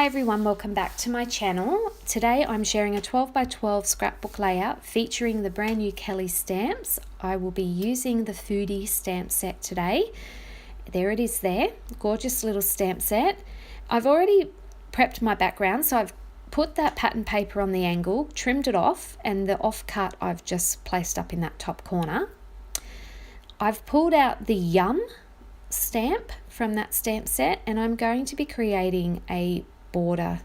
Hi everyone, welcome back to my channel. Today I'm sharing a 12 by 12 scrapbook layout featuring the brand new KELLIE stamps. I will be using the FOODIE stamp set today. There it is there, gorgeous little stamp set. I've already prepped my background, so I've put that pattern paper on the angle, trimmed it off, and the offcut I've just placed up in that top corner. I've pulled out the Yum stamp from that stamp set, and I'm going to be creating a border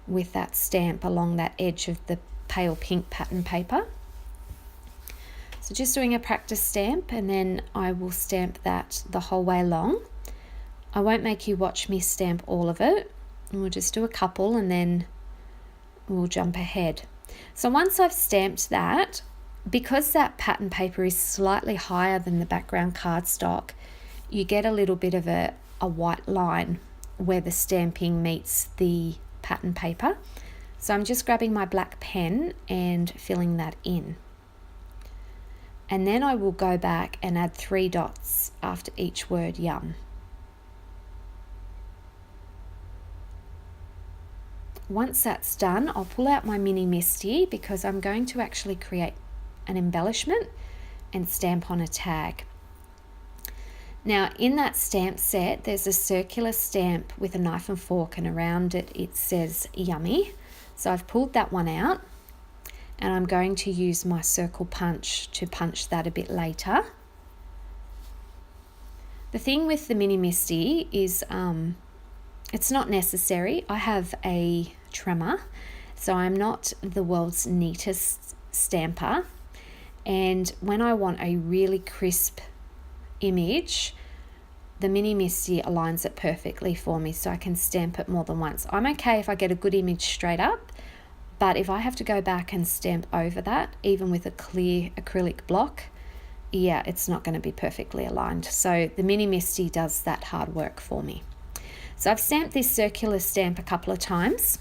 with that stamp along that edge of the pale pink pattern paper. So just doing a practice stamp, and then I will stamp that the whole way along. I won't make you watch me stamp all of it, and we'll just do a couple and then we'll jump ahead. So once I've stamped that, because that pattern paper is slightly higher than the background cardstock, you get a little bit of a white line where the stamping meets the pattern paper. So I'm just grabbing my black pen and filling that in. And then I will go back and add 3 dots after each word Yum. Once that's done, I'll pull out my mini Misty because I'm going to actually create an embellishment and stamp on a tag. Now in that stamp set there's a circular stamp with a knife and fork, and around it it says yummy. So I've pulled that one out, and I'm going to use my circle punch to punch that a bit later. The thing with the mini Misty is it's not necessary. I have a tremor, so I'm not the world's neatest stamper, and when I want a really crisp image, the mini Misty aligns it perfectly for me, so I can stamp it more than once. I'm okay if I get a good image straight up, but if I have to go back and stamp over that, even with a clear acrylic block, yeah, it's not going to be perfectly aligned. So the mini Misty does that hard work for me. So I've stamped this circular stamp a couple of times,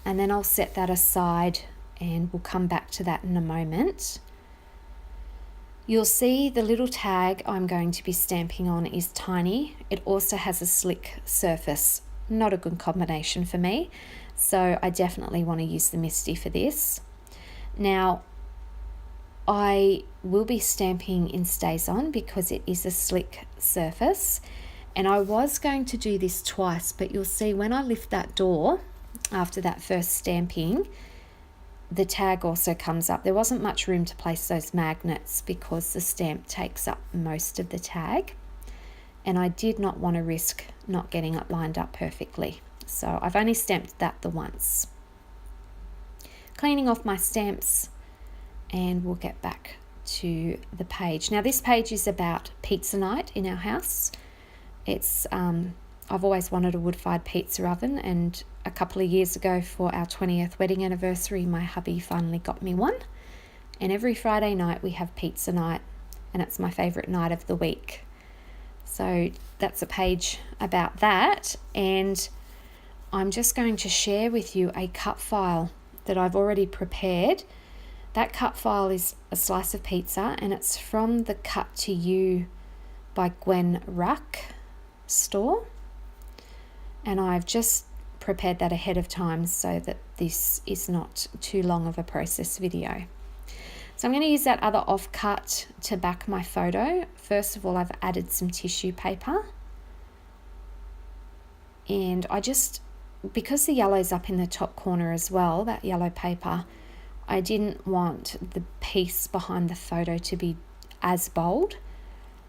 and then I'll set that aside and we'll come back to that in a moment. You'll see the little tag I'm going to be stamping on is tiny. It also has a slick surface. Not a good combination for me, so I definitely want to use the Misty for this. Now, I will be stamping in StazOn because it is a slick surface, and I was going to do this twice, but you'll see when I lift that door after that first stamping, the tag also comes up. There wasn't much room to place those magnets because the stamp takes up most of the tag, and I did not want to risk not getting it lined up perfectly. So I've only stamped that the once. Cleaning off my stamps, and we'll get back to the page. Now this page is about pizza night in our house. It's I've always wanted a wood-fired pizza oven, and a couple of years ago for our 20th wedding anniversary, my hubby finally got me one. And every Friday night we have pizza night, and it's my favourite night of the week. So that's a page about that, and I'm just going to share with you a cut file that I've already prepared. That cut file is a slice of pizza, and it's from the Cut to You by Gwen Ruck store. And I've just prepared that ahead of time so that this is not too long of a process video. So I'm going to use that other offcut to back my photo. First of all, I've added some tissue paper, and because the yellow's up in the top corner as well, that yellow paper, I didn't want the piece behind the photo to be as bold.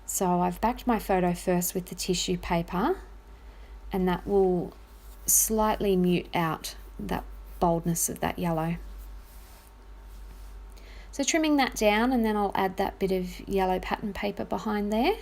So I've backed my photo first with the tissue paper, and that will slightly mute out that boldness of that yellow. So trimming that down, and then I'll add that bit of yellow pattern paper behind there.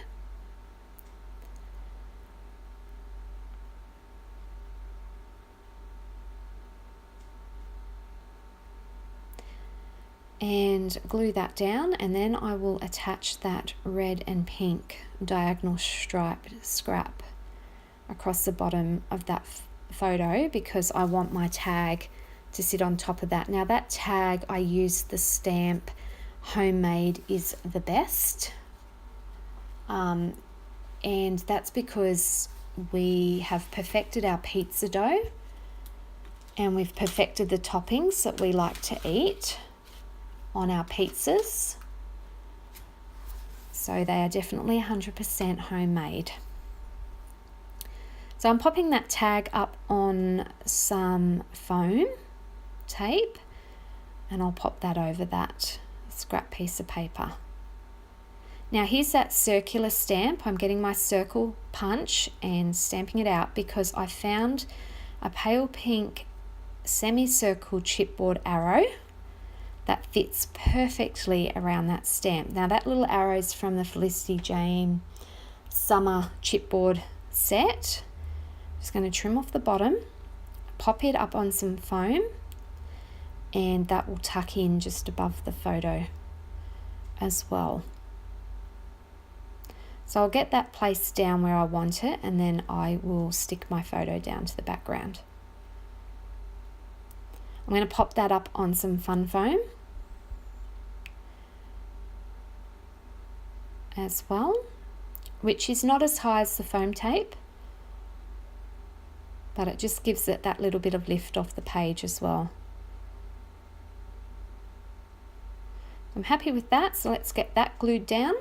And glue that down, and then I will attach that red and pink diagonal stripe scrap across the bottom of that photo because I want my tag to sit on top of that. Now that tag, I used the stamp Homemade is the Best, and that's because we have perfected our pizza dough and we've perfected the toppings that we like to eat on our pizzas. So they are definitely 100% homemade. So I'm popping that tag up on some foam tape and I'll pop that over that scrap piece of paper. Now here's that circular stamp. I'm getting my circle punch and stamping it out because I found a pale pink semicircle chipboard arrow that fits perfectly around that stamp. Now that little arrow is from the Felicity Jane summer chipboard set. Just going to trim off the bottom, pop it up on some foam, and that will tuck in just above the photo as well. So I'll get that placed down where I want it, and then I will stick my photo down to the background. I'm going to pop that up on some fun foam as well, which is not as high as the foam tape, but it just gives it that little bit of lift off the page as well. I'm happy with that, so let's get that glued down.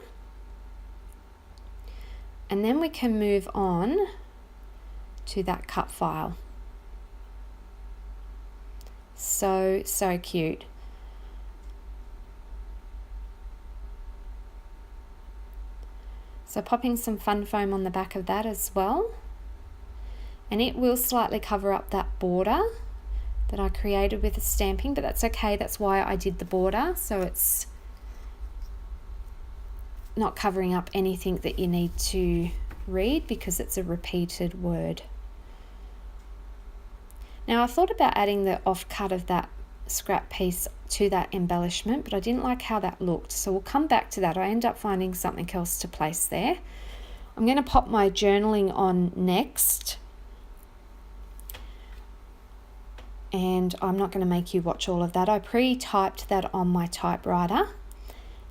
And then we can move on to that cut file. So cute. So popping some fun foam on the back of that as well. And it will slightly cover up that border that I created with the stamping, but that's okay. That's why I did the border, so it's not covering up anything that you need to read because it's a repeated word. Now I thought about adding the offcut of that scrap piece to that embellishment, but I didn't like how that looked, so we'll come back to that. I end up finding something else to place there. I'm going to pop my journaling on next, and I'm not going to make you watch all of that. I pre-typed that on my typewriter,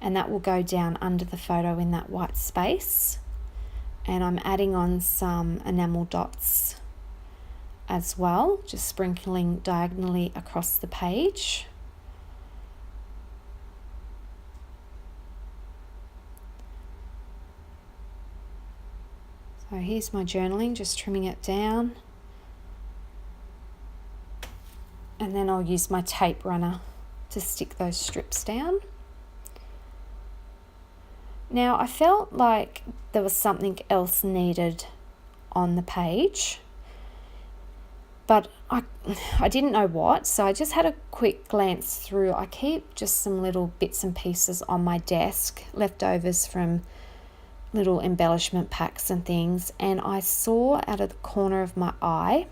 and that will go down under the photo in that white space. And I'm adding on some enamel dots as well, just sprinkling diagonally across the page. So here's my journaling, just trimming it down. And then I'll use my tape runner to stick those strips down. Now I felt like there was something else needed on the page, but I didn't know what, so I just had a quick glance through. I keep just some little bits and pieces on my desk, leftovers from little embellishment packs and things, and I saw out of the corner of my eye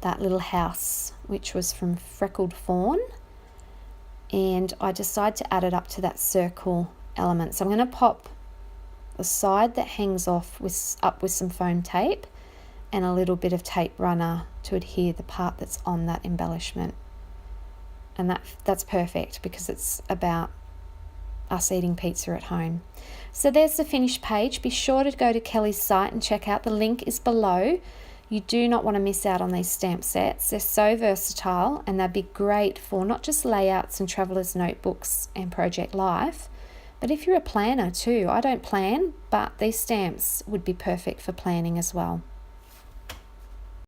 that little house, which was from Freckled Fawn, and I decided to add it up to that circle element. So I'm going to pop the side that hangs off up with some foam tape and a little bit of tape runner to adhere the part that's on that embellishment, and that's perfect because it's about us eating pizza at home. So there's the finished page. Be sure to go to Kellie's site and check out. The link is below. You do not want to miss out on these stamp sets. They're so versatile, and they'd be great for not just layouts and traveller's notebooks and Project Life, but if you're a planner too. I don't plan, but these stamps would be perfect for planning as well.